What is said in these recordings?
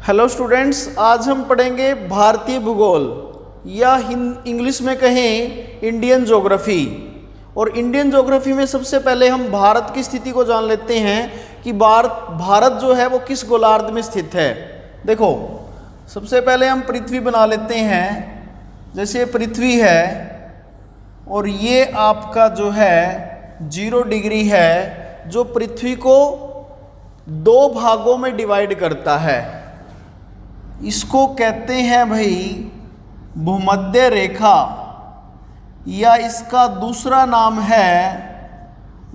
Hello students, आज हम पढ़ेंगे भारतीय भूगोल या इंग्लिश में कहें इंडियन ज्योग्राफी। और इंडियन ज्योग्राफी में सबसे पहले हम भारत की स्थिति को जान लेते हैं कि भारत जो है वो किस गोलार्ध में स्थित है। देखो, सबसे पहले हम पृथ्वी बना लेते हैं। जैसे पृथ्वी है और ये आपका जो है 0 डिग्री है, जो पृथ्वी को 2 भागों में डिवाइड करता है। इसको कहते हैं भाई भूमध्य रेखा, या इसका दूसरा नाम है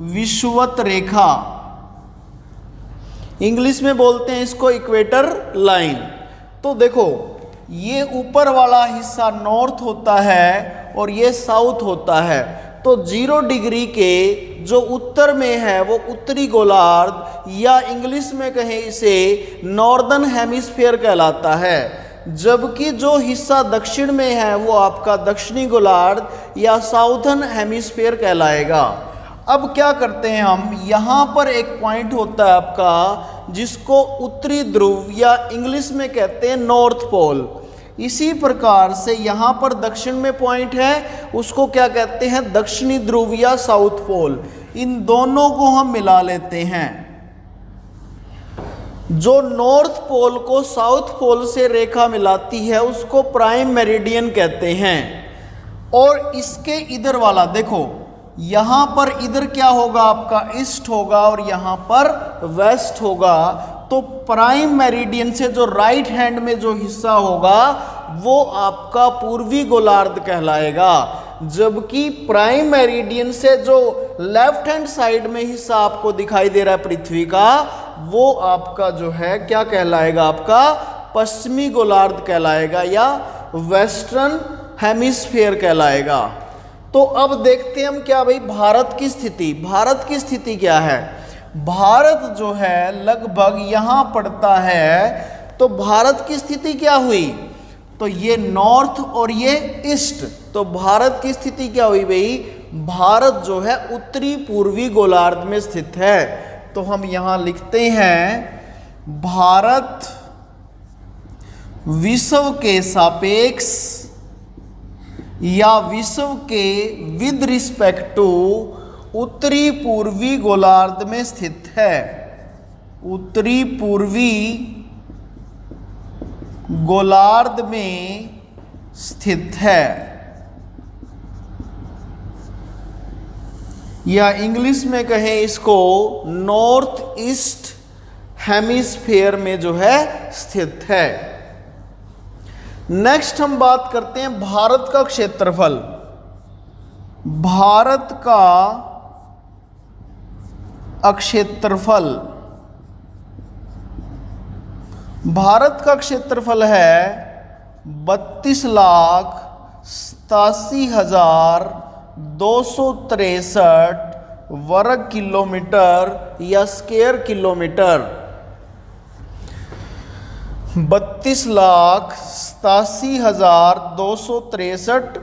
विषुवत रेखा। इंग्लिश में बोलते हैं इसको इक्वेटर लाइन। तो देखो, ये ऊपर वाला हिस्सा नॉर्थ होता है और ये साउथ होता है। तो 0 डिग्री के जो उत्तर में है वो उत्तरी गोलार्ध, या इंग्लिश में कहें इसे नॉर्दर्न हेमिस्फीयर कहलाता है, जबकि जो हिस्सा दक्षिण में है वो आपका दक्षिणी गोलार्ध या साउथर्न हेमिस्फीयर कहलाएगा। अब क्या करते हैं हम, यहाँ पर एक पॉइंट होता है आपका जिसको उत्तरी ध्रुव या इंग्लिश में कहते हैं नॉर्थ पोल। इसी प्रकार से यहाँ पर दक्षिण में पॉइंट है, उसको क्या कहते हैं दक्षिणी ध्रुव या साउथ पोल। इन दोनों को हम मिला लेते हैं। जो नॉर्थ पोल को साउथ पोल से रेखा मिलाती है उसको प्राइम मेरिडियन कहते हैं। और इसके इधर वाला देखो, यहाँ पर इधर क्या होगा आपका ईस्ट होगा और यहाँ पर वेस्ट होगा। तो प्राइम मेरिडियन से जो राइट हैंड में जो हिस्सा होगा वो आपका पूर्वी गोलार्ध कहलाएगा, जबकि प्राइम मेरिडियन से जो लेफ्ट हैंड साइड में हिस्सा आपको दिखाई दे रहा है पृथ्वी का, वो आपका जो है क्या कहलाएगा, आपका पश्चिमी गोलार्ध कहलाएगा या वेस्टर्न हेमिस्फीयर कहलाएगा। तो अब देखते हैं हम क्या भाई भारत की स्थिति। भारत की स्थिति क्या है? भारत जो है लगभग यहाँ पड़ता है। तो भारत की स्थिति क्या हुई? तो ये नॉर्थ और ये ईस्ट। तो भारत की स्थिति क्या हुई भाई? भारत जो है उत्तरी पूर्वी गोलार्ध में स्थित है। तो हम यहाँ लिखते हैं भारत विश्व के सापेक्ष या विश्व के विद रिस्पेक्ट टू उत्तरी पूर्वी गोलार्ध में स्थित है। उत्तरी पूर्वी गोलार्ध में स्थित है, या इंग्लिश में कहें इसको नॉर्थ ईस्ट हेमिस्फीयर में जो है स्थित है। नेक्स्ट हम बात करते हैं भारत का क्षेत्रफल। भारत का क्षेत्रफल, भारत का क्षेत्रफल है 32,87,263 वर्ग किलोमीटर या स्क्वायर किलोमीटर। 32,87,263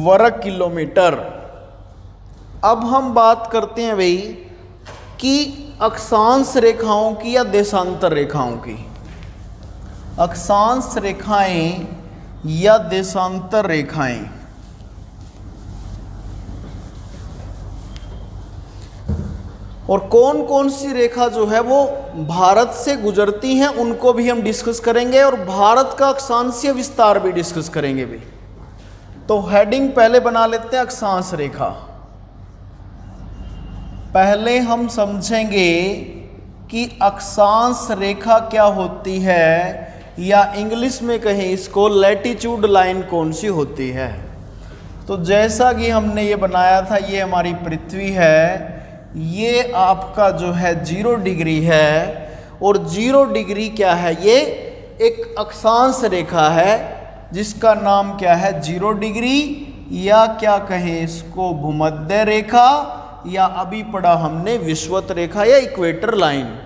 वर्ग किलोमीटर। अब हम बात करते हैं भाई कि अक्षांश रेखाओं की या देशांतर रेखाओं की। अक्षांश रेखाएं या देशांतर रेखाएं, और कौन कौन सी रेखा जो है वो भारत से गुजरती हैं उनको भी हम डिस्कस करेंगे, और भारत का अक्षांशीय विस्तार भी डिस्कस करेंगे भी। तो हेडिंग पहले बना लेते हैं अक्षांश रेखा। पहले हम समझेंगे कि अक्षांश रेखा क्या होती है, या इंग्लिश में कहें इसको लैटिट्यूड लाइन कौन सी होती है। तो जैसा कि हमने ये बनाया था, ये हमारी पृथ्वी है, ये आपका जो है 0 डिग्री है, और 0 डिग्री क्या है, ये एक अक्षांश रेखा है जिसका नाम क्या है 0 डिग्री, या क्या कहें इसको भूमध्य रेखा, या अभी पढ़ा हमने विषुवत रेखा या इक्वेटर लाइन।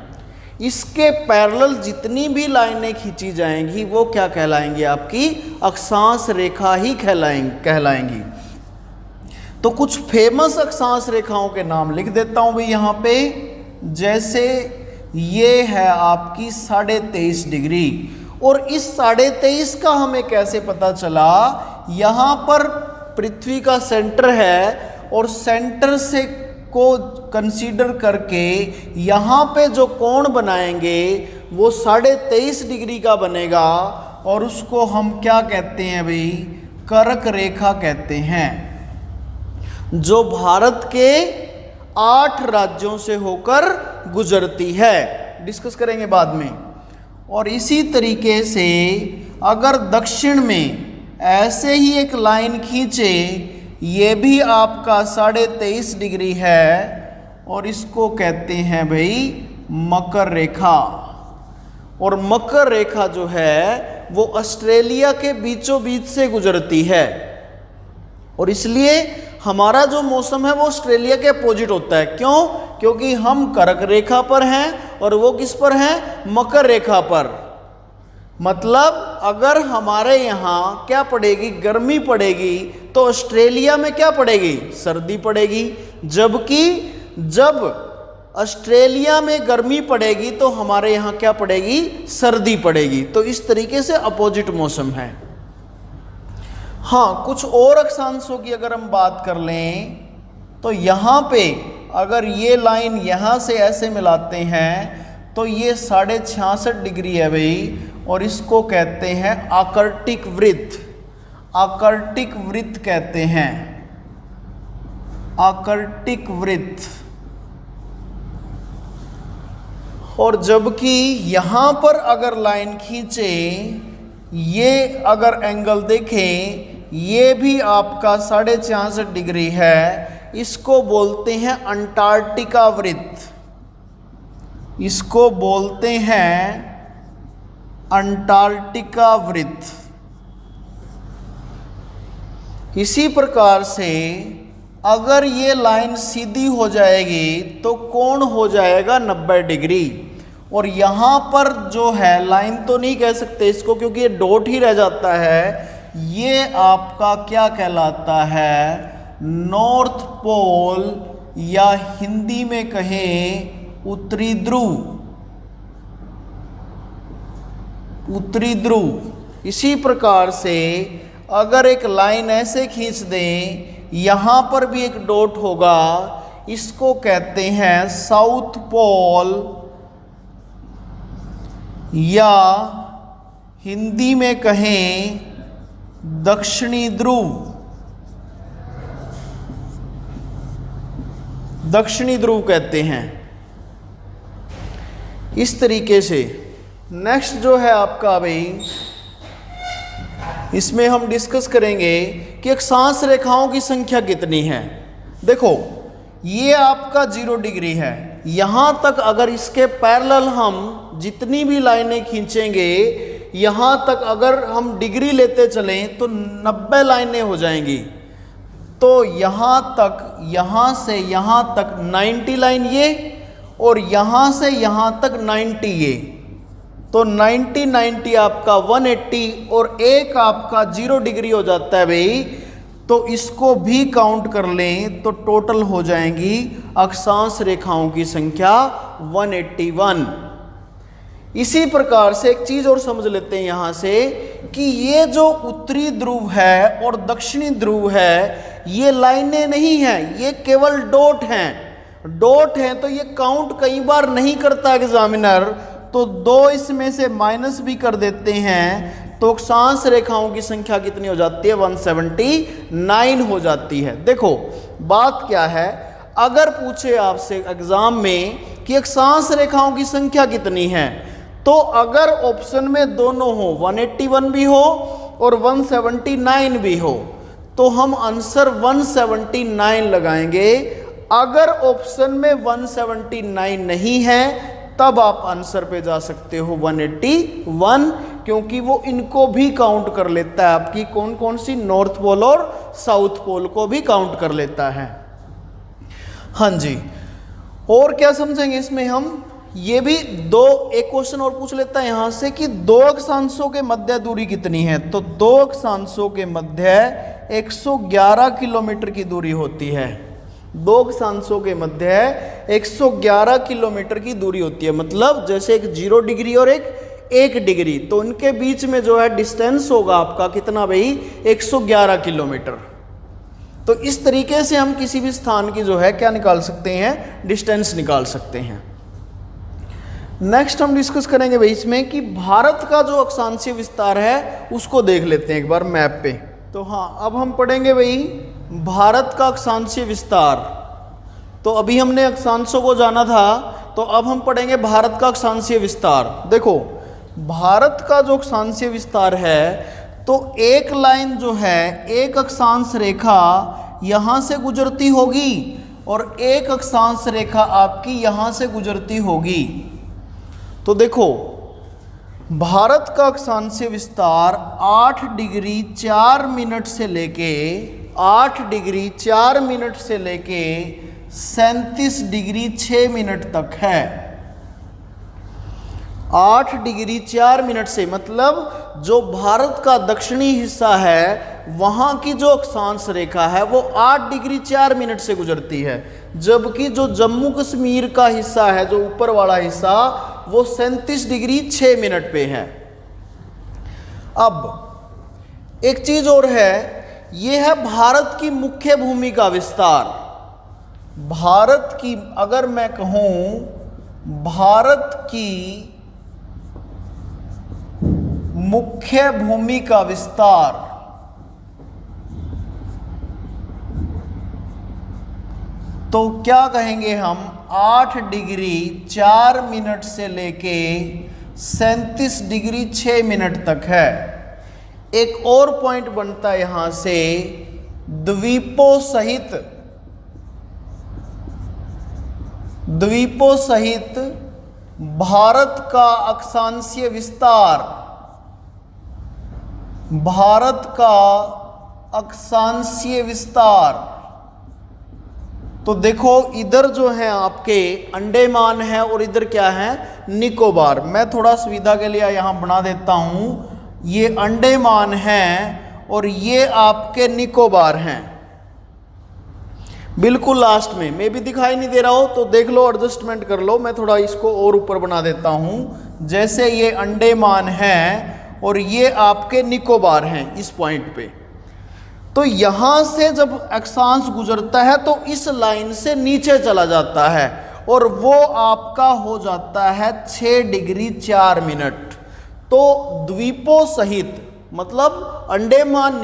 इसके पैरेलल जितनी भी लाइनें खींची जाएंगी वो क्या कहलाएंगी, आपकी अक्षांश रेखा ही कहलाएंगी। तो कुछ फेमस अक्षांश रेखाओं के नाम लिख देता हूं भाई यहाँ पे। जैसे ये है आपकी 23.5 डिग्री, और इस 23.5 का हमें कैसे पता चला? यहाँ पर पृथ्वी का सेंटर है और सेंटर से को कंसीडर करके यहाँ पे जो कोण बनाएंगे वो 23.5 डिग्री का बनेगा और उसको हम क्या कहते हैं भाई? कर्क रेखा कहते हैं, जो भारत के 8 राज्यों से होकर गुजरती है। डिस्कस करेंगे बाद में। और इसी तरीके से अगर दक्षिण में ऐसे ही एक लाइन खींचे, ये भी आपका 23.5 डिग्री है और इसको कहते हैं भाई मकर रेखा। और मकर रेखा जो है वो ऑस्ट्रेलिया के बीचों बीच से गुजरती है और इसलिए हमारा जो मौसम है वो ऑस्ट्रेलिया के अपोजिट होता है। क्यों? क्योंकि हम कर्क रेखा पर हैं और वो किस पर हैं? मकर रेखा पर। मतलब अगर हमारे यहाँ क्या पड़ेगी? गर्मी पड़ेगी, तो ऑस्ट्रेलिया में क्या पड़ेगी? सर्दी पड़ेगी। जबकि जब ऑस्ट्रेलिया में गर्मी पड़ेगी तो हमारे यहाँ क्या पड़ेगी? सर्दी पड़ेगी। तो इस तरीके से अपोजिट मौसम है। हाँ, कुछ और अक्षांशों की अगर हम बात कर लें तो यहाँ पे अगर ये लाइन यहाँ से ऐसे मिलाते हैं तो ये 66.5 डिग्री है भाई, और इसको कहते हैं आकर्टिक वृत्त। आकर्टिक वृत्त कहते हैं, आकर्टिक वृत्त। और जबकि यहाँ पर अगर लाइन खींचे, ये अगर एंगल देखें, ये भी आपका 66.5 डिग्री है। इसको बोलते हैं अंटार्कटिका वृत्त। इसको बोलते हैं अंटार्कटिका वृत्त। इसी प्रकार से अगर ये लाइन सीधी हो जाएगी तो कोण हो जाएगा 90 डिग्री। और यहाँ पर जो है लाइन तो नहीं कह सकते इसको क्योंकि ये डॉट ही रह जाता है। ये आपका क्या कहलाता है? नॉर्थ पोल, या हिंदी में कहें उत्तरी ध्रुव। उत्तरी ध्रुव। इसी प्रकार से अगर एक लाइन ऐसे खींच दें, यहाँ पर भी एक डॉट होगा, इसको कहते हैं साउथ पोल, या हिंदी में कहें दक्षिणी ध्रुव। दक्षिणी ध्रुव कहते हैं। इस तरीके से नेक्स्ट जो है आपका भाई, इसमें हम डिस्कस करेंगे कि अक्षांश रेखाओं की संख्या कितनी है। देखो, ये आपका 0 डिग्री है। यहाँ तक अगर इसके पैरेलल हम जितनी भी लाइनें खींचेंगे, यहाँ तक अगर हम डिग्री लेते चलें तो 90 लाइनें हो जाएंगी। तो यहाँ तक, यहाँ से यहाँ तक 90 लाइन ये, और यहाँ से यहाँ तक 90 ये। तो 90 90 आपका 180, और एक आपका 0 डिग्री हो जाता है भाई। तो इसको भी काउंट कर लें तो टोटल हो जाएंगी अक्षांश रेखाओं की संख्या 181। इसी प्रकार से एक चीज और समझ लेते हैं यहाँ से कि ये जो उत्तरी ध्रुव है और दक्षिणी ध्रुव है, ये लाइनें नहीं हैं, ये केवल डॉट हैं। डॉट हैं तो ये काउंट कई बार नहीं करता एग्जामिनर, तो 2 इसमें से माइनस भी कर देते हैं। तो अक्षांश रेखाओं की संख्या कितनी हो जाती है? 179 हो जाती है। देखो बात क्या है, अगर पूछे आपसे एग्जाम में कि अक्षांश रेखाओं की संख्या कितनी है, तो अगर ऑप्शन में दोनों हो, 181 भी हो और 179 भी हो, तो हम आंसर 179 लगाएंगे। अगर ऑप्शन में 179 नहीं है तब आप आंसर पे जा सकते हो 181, क्योंकि वो इनको भी काउंट कर लेता है, आपकी कौन कौन सी, नॉर्थ पोल और साउथ पोल को भी काउंट कर लेता है। हाँ जी, और क्या समझेंगे इसमें हम? ये भी एक क्वेश्चन और पूछ लेता है यहाँ से कि 2 अक्षांशों के मध्य दूरी कितनी है। तो 2 अक्षांशों के मध्य 111 किलोमीटर की दूरी होती है। 2 अक्षांशों के मध्य 111 किलोमीटर की दूरी होती है। मतलब जैसे एक 0 डिग्री और एक 1 डिग्री, तो इनके बीच में जो है डिस्टेंस होगा आपका कितना भाई, 111 किलोमीटर। तो इस तरीके से हम किसी भी स्थान की जो है क्या निकाल सकते हैं, डिस्टेंस निकाल सकते हैं। नेक्स्ट हम डिस्कस करेंगे भाई इसमें कि भारत का जो अक्षांशीय विस्तार है उसको देख लेते हैं एक बार मैप पे। तो हाँ, अब हम पढ़ेंगे भाई भारत का अक्षांशीय विस्तार। तो अभी हमने अक्षांशों को जाना था, तो अब हम पढ़ेंगे भारत का अक्षांशीय विस्तार। देखो भारत का जो अक्षांशीय विस्तार है, तो एक लाइन जो है, एक अक्षांश रेखा यहाँ से गुजरती होगी और एक अक्षांश रेखा आपकी यहाँ से गुजरती होगी। तो देखो भारत का अक्षांशीय विस्तार 8 डिग्री 4 मिनट से लेके 8 डिग्री 4 मिनट से लेके 37 डिग्री 6 मिनट तक है। 8 डिग्री 4 मिनट से मतलब जो भारत का दक्षिणी हिस्सा है वहां की जो अक्षांश रेखा है वो 8 डिग्री 4 मिनट से गुजरती है, जबकि जो जम्मू कश्मीर का हिस्सा है, जो ऊपर वाला हिस्सा, वो 37 डिग्री 6 मिनट पे है। अब एक चीज और है, ये है भारत की मुख्य भूमि का विस्तार। भारत की, अगर मैं कहूं भारत की मुख्य भूमि का विस्तार, तो क्या कहेंगे हम, 8 डिग्री 4 मिनट से लेके 37 डिग्री 6 मिनट तक है। एक और पॉइंट बनता है यहां से, द्वीपों सहित भारत का अक्षांशीय विस्तार, भारत का अक्षांशीय विस्तार। तो देखो इधर जो है आपके अंडमान है और इधर क्या है, निकोबार। मैं थोड़ा सुविधा के लिए यहां बना देता हूं, ये अंडमान है और ये आपके निकोबार हैं। बिल्कुल लास्ट में, मैं भी दिखाई नहीं दे रहा हो तो देख लो, एडजस्टमेंट कर लो। मैं थोड़ा इसको और ऊपर बना देता हूं, जैसे ये अंडमान है और ये आपके निकोबार हैं इस पॉइंट पे। तो यहां से जब अक्षांश गुजरता है तो इस लाइन से नीचे चला जाता है और वो आपका हो जाता है 6 डिग्री 4 मिनट। तो द्वीपों सहित मतलब अंडमान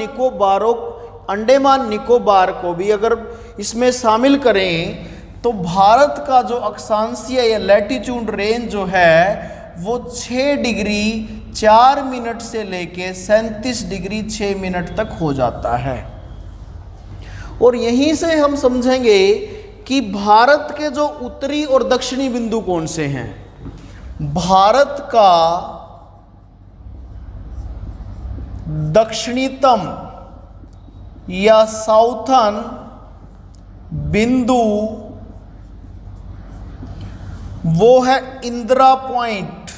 निकोबार को भी अगर इसमें शामिल करें तो भारत का जो अक्षांशीय या लैटिट्यूड रेंज जो है वो 6 डिग्री 4 मिनट से लेके 37 डिग्री 6 मिनट तक हो जाता है। और यहीं से हम समझेंगे कि भारत के जो उत्तरी और दक्षिणी बिंदु कौन से हैं। भारत का दक्षिणतम या साउथर्न बिंदु वो है इंदिरा पॉइंट।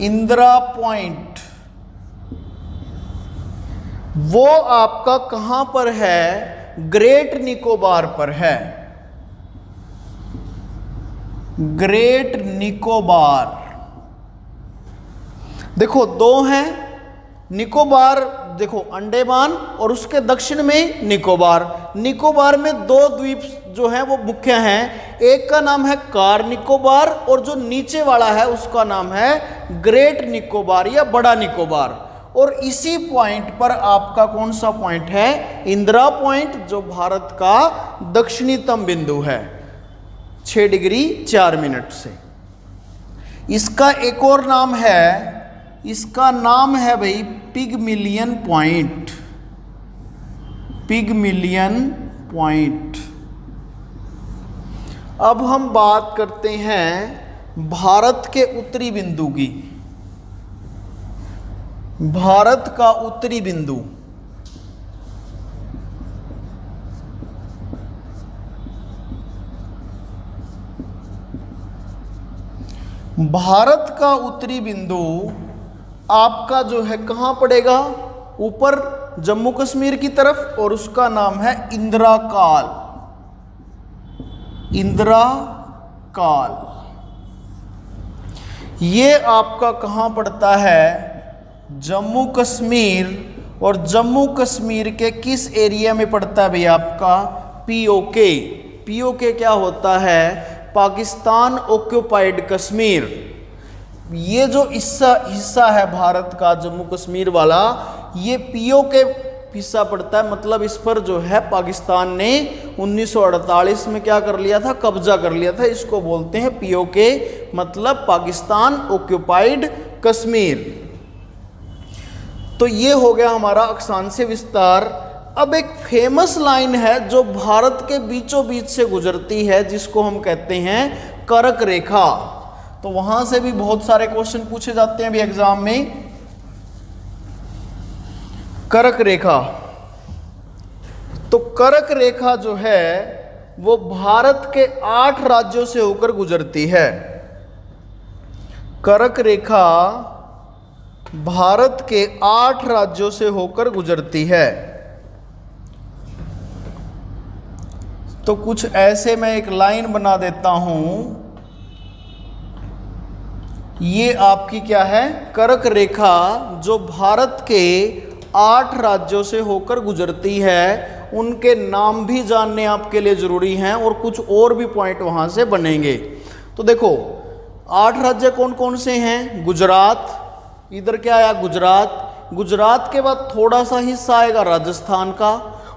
इंदिरा पॉइंट वो आपका कहां पर है, ग्रेट निकोबार पर है। ग्रेट निकोबार देखो दो हैं, निकोबार देखो अंडमान और उसके दक्षिण में निकोबार। निकोबार में 2 द्वीप जो हैं वो मुख्य हैं, एक का नाम है कार निकोबार और जो नीचे वाला है उसका नाम है ग्रेट निकोबार या बड़ा निकोबार। और इसी पॉइंट पर आपका कौन सा पॉइंट है, इंदिरा पॉइंट, जो भारत का दक्षिणतम बिंदु है 6 डिग्री 4 मिनट से। इसका एक और नाम है, इसका नाम है भाई पिगमिलियन पॉइंट। पिगमिलियन पॉइंट। अब हम बात करते हैं भारत के उत्तरी बिंदु की। भारत का उत्तरी बिंदु भारत का उत्तरी बिंदु आपका जो है कहां पड़ेगा, ऊपर जम्मू कश्मीर की तरफ, और उसका नाम है इंदिरा काल। इंदिरा काल ये आपका कहाँ पड़ता है? जम्मू कश्मीर। और जम्मू कश्मीर के किस एरिया में पड़ता है भैया? आपका पीओके। पीओके क्या होता है? पाकिस्तान ऑक्यूपाइड कश्मीर। ये जो हिस्सा है भारत का जम्मू कश्मीर वाला, ये पीओके हिस्सा पड़ता है। मतलब इस पर जो है पाकिस्तान ने 1948 में क्या कर लिया था? कब्जा कर लिया था। इसको बोलते हैं पीओके, मतलब पाकिस्तान ऑक्यूपाइड कश्मीर। तो ये हो गया हमारा अक्षांशीय विस्तार। अब एक फेमस लाइन है जो भारत के बीचों बीच से गुजरती है, जिसको हम कहते हैं कर्क रेखा। तो वहां से भी बहुत सारे क्वेश्चन पूछे जाते हैं अभी एग्जाम में। कर्क रेखा, तो कर्क रेखा जो है वो भारत के 8 राज्यों से होकर गुजरती है। कर्क रेखा भारत के 8 राज्यों से होकर गुजरती है। तो कुछ ऐसे मैं एक लाइन बना देता हूं। ये आपकी क्या है? कर्क रेखा, जो भारत के 8 राज्यों से होकर गुजरती है। उनके नाम भी जानने आपके लिए जरूरी हैं और कुछ और भी पॉइंट वहां से बनेंगे। तो देखो 8 राज्य कौन कौन से हैं? गुजरात, इधर क्या आया? गुजरात। गुजरात के बाद थोड़ा सा हिस्सा आएगा राजस्थान का।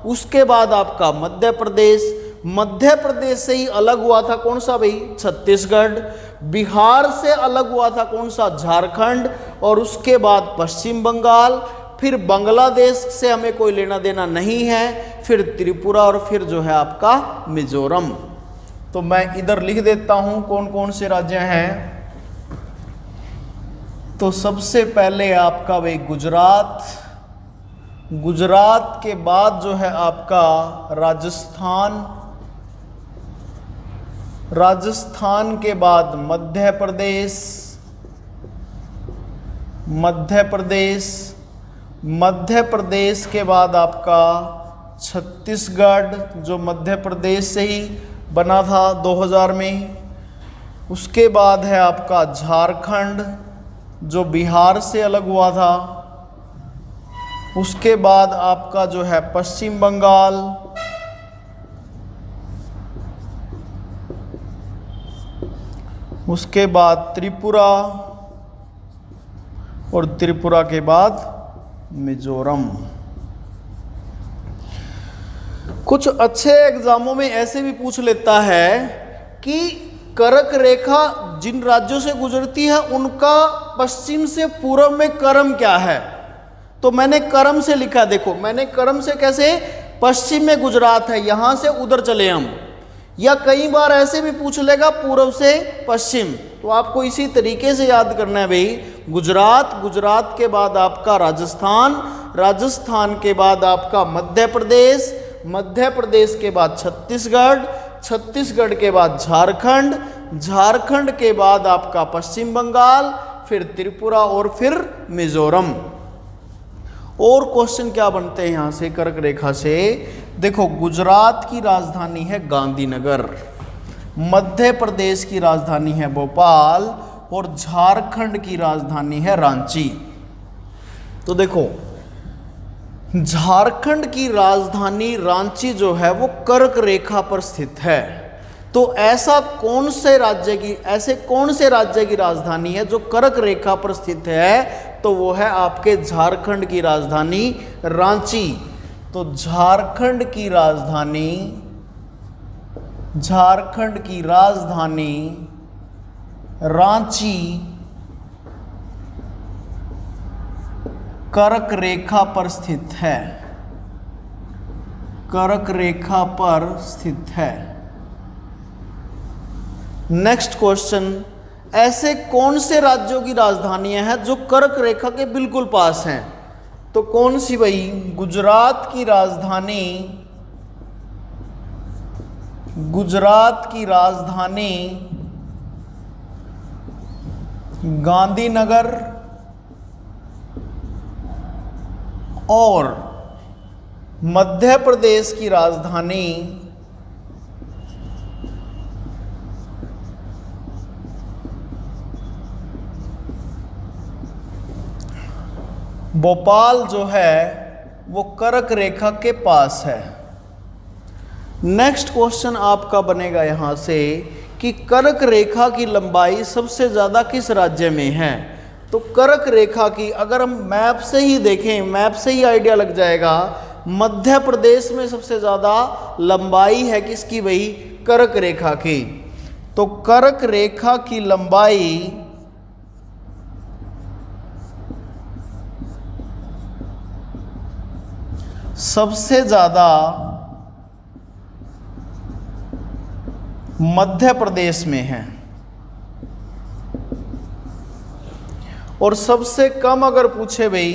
उसके बाद आपका मध्य प्रदेश। मध्य प्रदेश से ही अलग हुआ था कौन सा भाई? छत्तीसगढ़। बिहार से अलग हुआ था कौन सा? झारखंड। और उसके बाद पश्चिम बंगाल। फिर बांग्लादेश से हमें कोई लेना देना नहीं है। फिर त्रिपुरा और फिर जो है आपका मिजोरम। तो मैं इधर लिख देता हूं कौन कौन से राज्य हैं। तो सबसे पहले आपका भाई गुजरात। गुजरात के बाद जो है आपका राजस्थान। राजस्थान के बाद मध्य प्रदेश। मध्य प्रदेश। मध्य प्रदेश के बाद आपका छत्तीसगढ़, जो मध्य प्रदेश से ही बना था 2000 में। उसके बाद है आपका झारखंड, जो बिहार से अलग हुआ था। उसके बाद आपका जो है पश्चिम बंगाल। उसके बाद त्रिपुरा। और त्रिपुरा के बाद मिजोरम। कुछ अच्छे एग्जामों में ऐसे भी पूछ लेता है कि कर्क रेखा जिन राज्यों से गुजरती है उनका पश्चिम से पूर्व में क्रम क्या है? तो मैंने क्रम से लिखा। देखो मैंने क्रम से कैसे? पश्चिम में गुजरात है, यहां से उधर चले हम। या कई बार ऐसे भी पूछ लेगा पूर्व से पश्चिम। तो आपको इसी तरीके से याद करना है भाई। गुजरात, गुजरात के बाद आपका राजस्थान, राजस्थान के बाद आपका मध्य प्रदेश, मध्य प्रदेश के बाद छत्तीसगढ़, छत्तीसगढ़ के बाद झारखंड, झारखंड के बाद आपका पश्चिम बंगाल, फिर त्रिपुरा और फिर मिजोरम। और क्वेश्चन क्या बनते हैं यहां से कर्क रेखा से? देखो गुजरात की राजधानी है गांधीनगर, मध्य प्रदेश की राजधानी है भोपाल और झारखंड की राजधानी है रांची। तो देखो झारखंड की राजधानी रांची जो है वो कर्क रेखा पर स्थित है। तो ऐसे कौन से राज्य की राजधानी है जो कर्क रेखा पर स्थित है? तो वो है आपके झारखंड की राजधानी रांची। तो झारखंड की राजधानी रांची कर्क रेखा पर स्थित है, कर्क रेखा पर स्थित है। नेक्स्ट क्वेश्चन, ऐसे कौन से राज्यों की राजधानियां हैं जो कर्क रेखा के बिल्कुल पास हैं? तो कौन सी भाई? गुजरात की राजधानी गांधीनगर और मध्य प्रदेश की राजधानी भोपाल जो है वो कर्क रेखा के पास है। नेक्स्ट क्वेश्चन आपका बनेगा यहाँ से कि कर्क रेखा की लंबाई सबसे ज़्यादा किस राज्य में है। तो कर्क रेखा की अगर हम मैप से ही देखें, मैप से ही आइडिया लग जाएगा, मध्य प्रदेश में सबसे ज़्यादा लंबाई है किसकी भाई, कर्क रेखा की। तो कर्क रेखा की लंबाई सबसे ज़्यादा मध्य प्रदेश में है और सबसे कम अगर पूछे भाई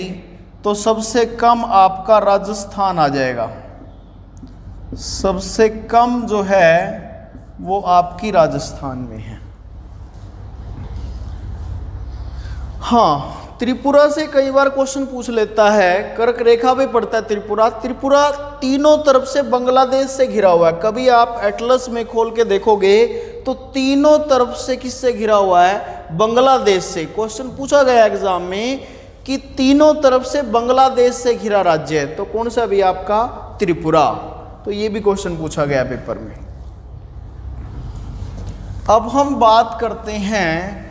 तो सबसे कम आपका राजस्थान आ जाएगा। सबसे कम जो है वो आपकी राजस्थान में है। हाँ, त्रिपुरा से कई बार क्वेश्चन पूछ लेता है, कर्क रेखा पे पड़ता है त्रिपुरा। त्रिपुरा तीनों तरफ से बांग्लादेश से घिरा हुआ है। कभी आप एटलस में खोल के देखोगे तो तीनों तरफ से किससे घिरा हुआ है, बांग्लादेश से। क्वेश्चन पूछा गया एग्जाम में कि तीनों तरफ से बांग्लादेश से घिरा राज्य है, तो कौन सा भी आपका, त्रिपुरा। तो ये भी क्वेश्चन पूछा गया पेपर में। अब हम बात करते हैं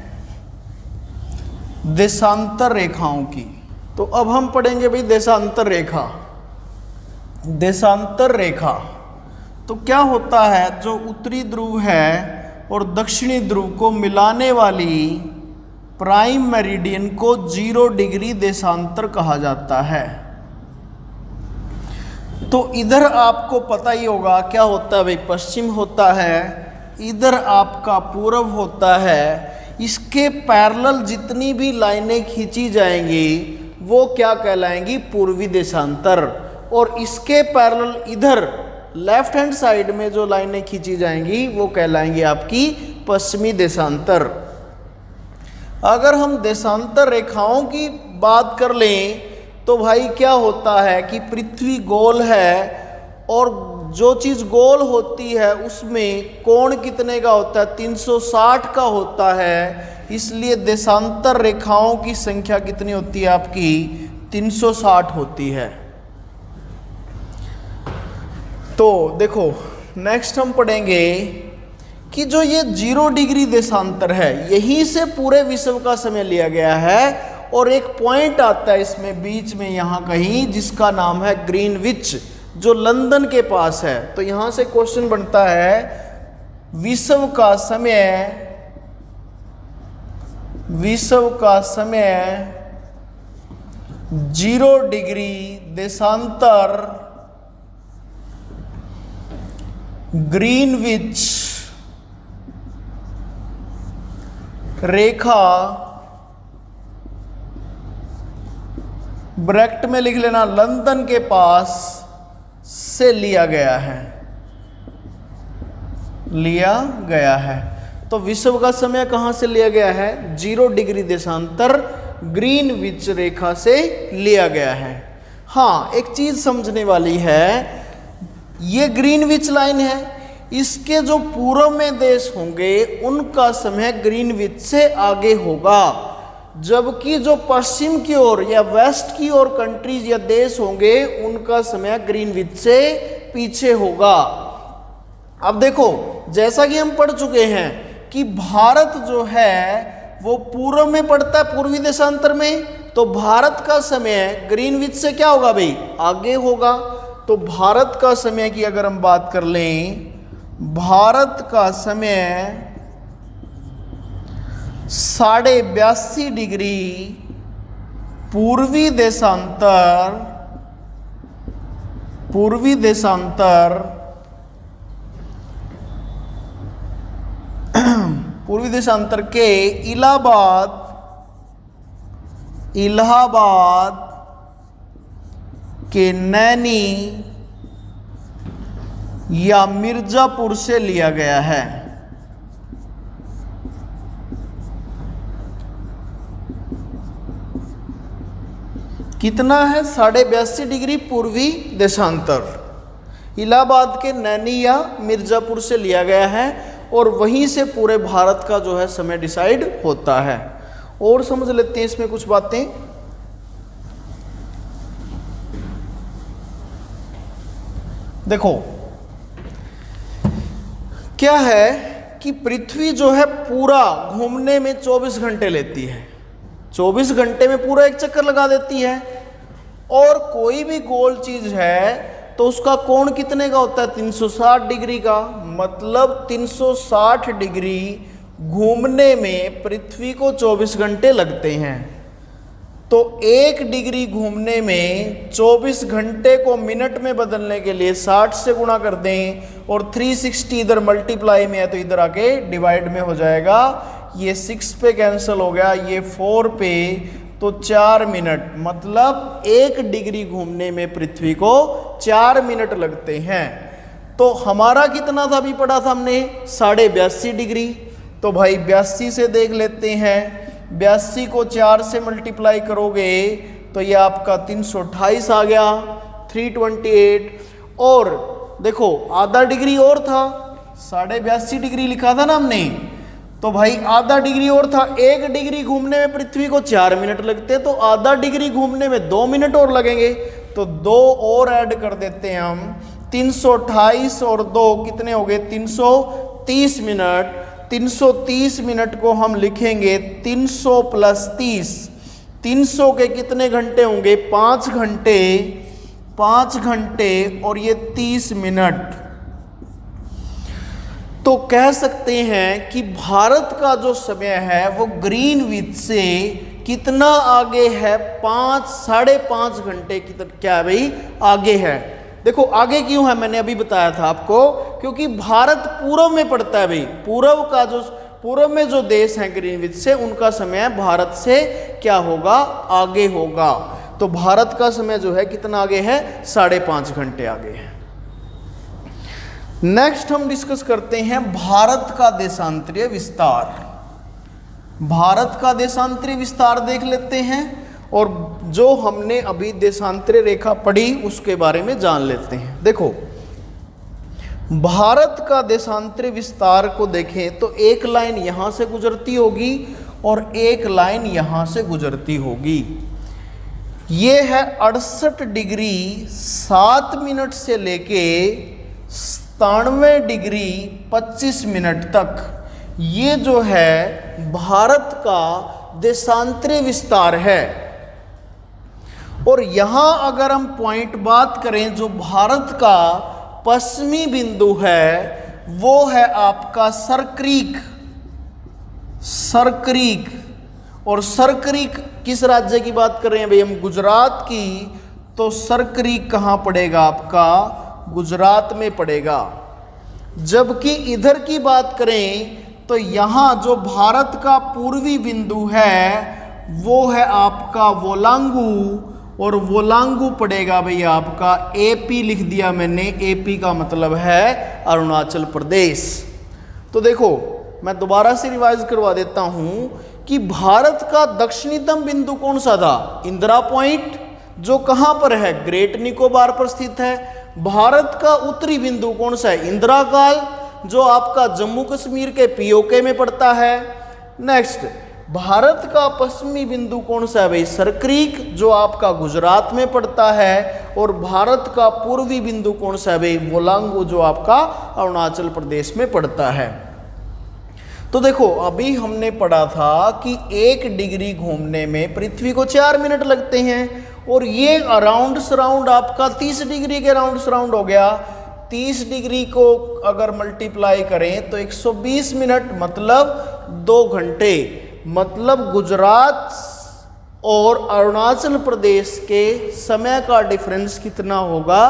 देशांतर रेखाओं की। तो अब हम पढ़ेंगे भाई देशांतर रेखा। देशांतर रेखा तो क्या होता है, जो उत्तरी ध्रुव है और दक्षिणी ध्रुव को मिलाने वाली प्राइम मेरिडियन को 0 डिग्री देशांतर कहा जाता है। तो इधर आपको पता ही होगा क्या होता है भाई, पश्चिम होता है, इधर आपका पूर्व होता है। इसके पैरेलल जितनी भी लाइनें खींची जाएंगी वो क्या कहलाएंगी, पूर्वी देशांतर। और इसके पैरेलल इधर लेफ्ट हैंड साइड में जो लाइनें खींची जाएंगी वो कहलाएंगी आपकी पश्चिमी देशांतर। अगर हम देशांतर रेखाओं की बात कर लें तो भाई क्या होता है कि पृथ्वी गोल है और जो चीज़ गोल होती है उसमें कोण कितने का होता है, 360 का होता है। इसलिए देशांतर रेखाओं की संख्या कितनी होती है आपकी, 360 होती है। तो देखो नेक्स्ट हम पढ़ेंगे कि जो ये 0 डिग्री देशांतर है यहीं से पूरे विश्व का समय लिया गया है। और एक पॉइंट आता है इसमें बीच में यहाँ कहीं जिसका नाम है ग्रीनविच, जो लंदन के पास है। तो यहां से क्वेश्चन बनता है विश्व का समय 0 डिग्री देशांतर ग्रीनविच रेखा, ब्रैकेट में लिख लेना, लंदन के पास से लिया गया है। तो विश्व का समय कहां से लिया गया है, 0 डिग्री देशांतर ग्रीनविच रेखा से लिया गया है। हाँ, एक चीज समझने वाली है, ये ग्रीनविच लाइन है, इसके जो पूर्व में देश होंगे उनका समय ग्रीनविच से आगे होगा, जबकि जो पश्चिम की ओर या वेस्ट की ओर कंट्रीज या देश होंगे उनका समय ग्रीनविच से पीछे होगा। अब देखो जैसा कि हम पढ़ चुके हैं कि भारत जो है वो पूर्व में पड़ता है, पूर्वी देशांतर में, तो भारत का समय ग्रीनविच से क्या होगा भाई, आगे होगा। तो भारत का समय की अगर हम बात कर लें, भारत का समय 82.5 डिग्री पूर्वी देशांतर के इलाहाबाद के नैनी या मिर्जापुर से लिया गया है। कितना है, 82.5 डिग्री पूर्वी देशांतर इलाहाबाद के नैनी या मिर्जापुर से लिया गया है और वहीं से पूरे भारत का जो है समय डिसाइड होता है। और समझ लेते हैं इसमें कुछ बातें। देखो क्या है कि पृथ्वी जो है पूरा घूमने में 24 घंटे लेती है, 24 घंटे में पूरा एक चक्कर लगा देती है। और कोई भी गोल चीज है तो उसका कोण कितने का होता है, 360 डिग्री का। मतलब 360 डिग्री घूमने में पृथ्वी को 24 घंटे लगते हैं। तो 1 डिग्री घूमने में 24 घंटे को मिनट में बदलने के लिए 60 से गुणा कर दें और 360 इधर मल्टीप्लाई में है तो इधर आके डिवाइड में हो जाएगा। ये 6 पे कैंसिल हो गया, ये 4 पे, तो 4 मिनट। मतलब 1 डिग्री घूमने में पृथ्वी को 4 मिनट लगते हैं। तो हमारा कितना था अभी पढ़ा था हमने, 82.5 डिग्री। तो भाई 82 से देख लेते हैं, 82 को 4 से मल्टीप्लाई करोगे तो ये आपका 328 आ गया, 328। और देखो आधा डिग्री और था, 82.5 डिग्री लिखा था ना हमने, तो भाई आधा डिग्री और था। 1 डिग्री घूमने में पृथ्वी को 4 मिनट लगते, तो आधा डिग्री घूमने में 2 मिनट और लगेंगे। तो 2 और ऐड कर देते हैं हम, 328 और 2 कितने हो गए, 330 मिनट। 330 मिनट को हम लिखेंगे 300 + 30। 300 के कितने घंटे होंगे, 5 घंटे, 5 घंटे और ये 30 मिनट। तो कह सकते हैं कि भारत का जो समय है वो ग्रीनविच से कितना आगे है, 5-5.5 घंटे की क्या है भाई, आगे है। देखो आगे क्यों है, मैंने अभी बताया था आपको, क्योंकि भारत पूर्व में पड़ता है भाई। पूर्व में जो देश हैं ग्रीनविच से, उनका समय भारत से क्या होगा, आगे होगा। तो भारत का समय जो है कितना आगे है, 5.5 घंटे आगे है। नेक्स्ट हम डिस्कस करते हैं भारत का देशांतरीय विस्तार। भारत का देशांतरीय विस्तार देख लेते हैं और जो हमने अभी देशांतरीय रेखा पढ़ी उसके बारे में जान लेते हैं। देखो भारत का देशांतरीय विस्तार को देखें तो एक लाइन यहां से गुजरती होगी और एक लाइन यहां से गुजरती होगी। ये है 68 डिग्री 7 मिनट से लेके 97 डिग्री 25 मिनट तक। ये जो है भारत का देशांतरीय विस्तार है। और यहां अगर हम पॉइंट बात करें, जो भारत का पश्चिमी बिंदु है वो है आपका सरक्रीक। सरक्रीक, और सरक्रीक किस राज्य की बात कर रहे हैं भाई हम, गुजरात की। तो सरक्रीक कहां पड़ेगा आपका, गुजरात में पड़ेगा। जबकि इधर की बात करें तो यहां जो भारत का पूर्वी बिंदु है वो है आपका वोलांगू, और वोलांगू पड़ेगा भाई आपका, एपी लिख दिया मैंने, एपी का मतलब है अरुणाचल प्रदेश। तो देखो मैं दोबारा से रिवाइज करवा देता हूं कि भारत का दक्षिणतम बिंदु कौन सा था, इंदिरा पॉइंट, जो कहां पर है, ग्रेट निकोबार पर स्थित है। भारत का उत्तरी बिंदु कौन सा है, इंदिरा काल, जो आपका जम्मू कश्मीर के पीओके में पड़ता है। नेक्स्ट भारत का पश्चिमी बिंदु कौन सा है भाई, सरक्रीक, जो आपका गुजरात में पड़ता है। और भारत का पूर्वी बिंदु कौन सा है भाई, वोलांगू, जो आपका अरुणाचल प्रदेश में पड़ता है। तो देखो अभी हमने पढ़ा था कि 1 डिग्री घूमने में पृथ्वी को 4 मिनट लगते हैं, और ये अराउंड सराउंड आपका 30 डिग्री के राउंड सराउंड हो गया। 30 डिग्री को अगर मल्टीप्लाई करें तो 120 मिनट, मतलब 2 घंटे। मतलब गुजरात और अरुणाचल प्रदेश के समय का डिफरेंस कितना होगा,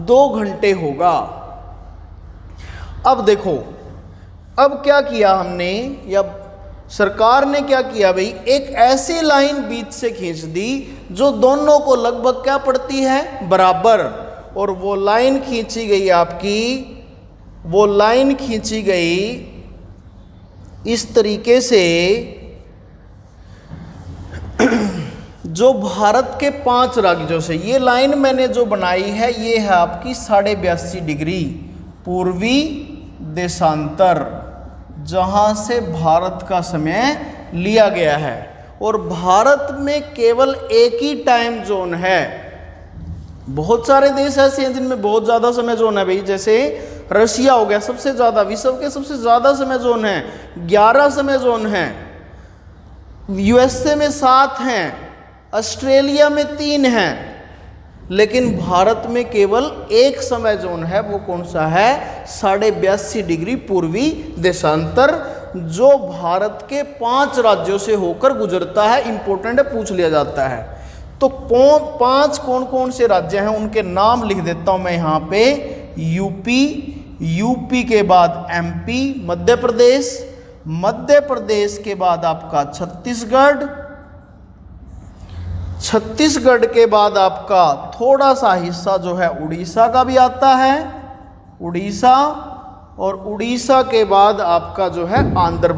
2 घंटे होगा। अब देखो अब क्या किया हमने, या सरकार ने क्या किया भाई, एक ऐसी लाइन बीच से खींच दी जो दोनों को लगभग क्या पड़ती है, बराबर। और वो लाइन खींची गई आपकी, वो लाइन खींची गई इस तरीके से, जो भारत के 5 राज्यों से, ये लाइन मैंने जो बनाई है ये है आपकी 82.5 डिग्री पूर्वी देशांतर, जहां से भारत का समय लिया गया है। और भारत में केवल एक ही टाइम जोन है, बहुत सारे देश ऐसे हैं जिनमें बहुत ज़्यादा समय जोन है भाई, जैसे रशिया हो गया सबसे ज़्यादा, विश्व के सबसे ज़्यादा समय जोन है, 11 समय जोन है। यूएसए में 7 हैं, ऑस्ट्रेलिया में 3 हैं, लेकिन भारत में केवल एक समय जोन है। वो कौन सा है? 82.5 डिग्री पूर्वी देशांतर, जो भारत के 5 राज्यों से होकर गुजरता है। इंपॉर्टेंट है, पूछ लिया जाता है। तो 5 कौन कौन से राज्य हैं उनके नाम लिख देता हूं मैं यहां पे। यूपी के बाद एमपी, मध्य प्रदेश के बाद आपका छत्तीसगढ़ के बाद आपका थोड़ा सा हिस्सा जो है उड़ीसा का भी आता है, उड़ीसा, और उड़ीसा के बाद आपका जो है आंध्र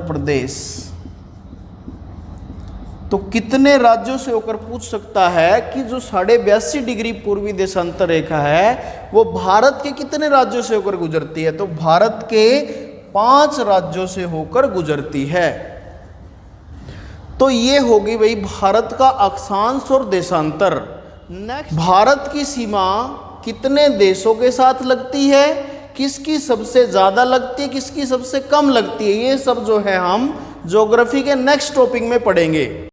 प्रदेश। तो कितने राज्यों से होकर पूछ सकता है कि जो 82.5 डिग्री पूर्वी देशांतर रेखा है वो भारत के कितने राज्यों से होकर गुजरती है? तो भारत के 5 राज्यों से होकर गुजरती है। तो ये होगी भाई भारत का अक्षांश और देशांतर। नेक्स्ट, भारत की सीमा कितने देशों के साथ लगती है, किसकी सबसे ज्यादा लगती है, किसकी सबसे कम लगती है, ये सब जो है हम ज्योग्राफी के नेक्स्ट टॉपिक में पढ़ेंगे।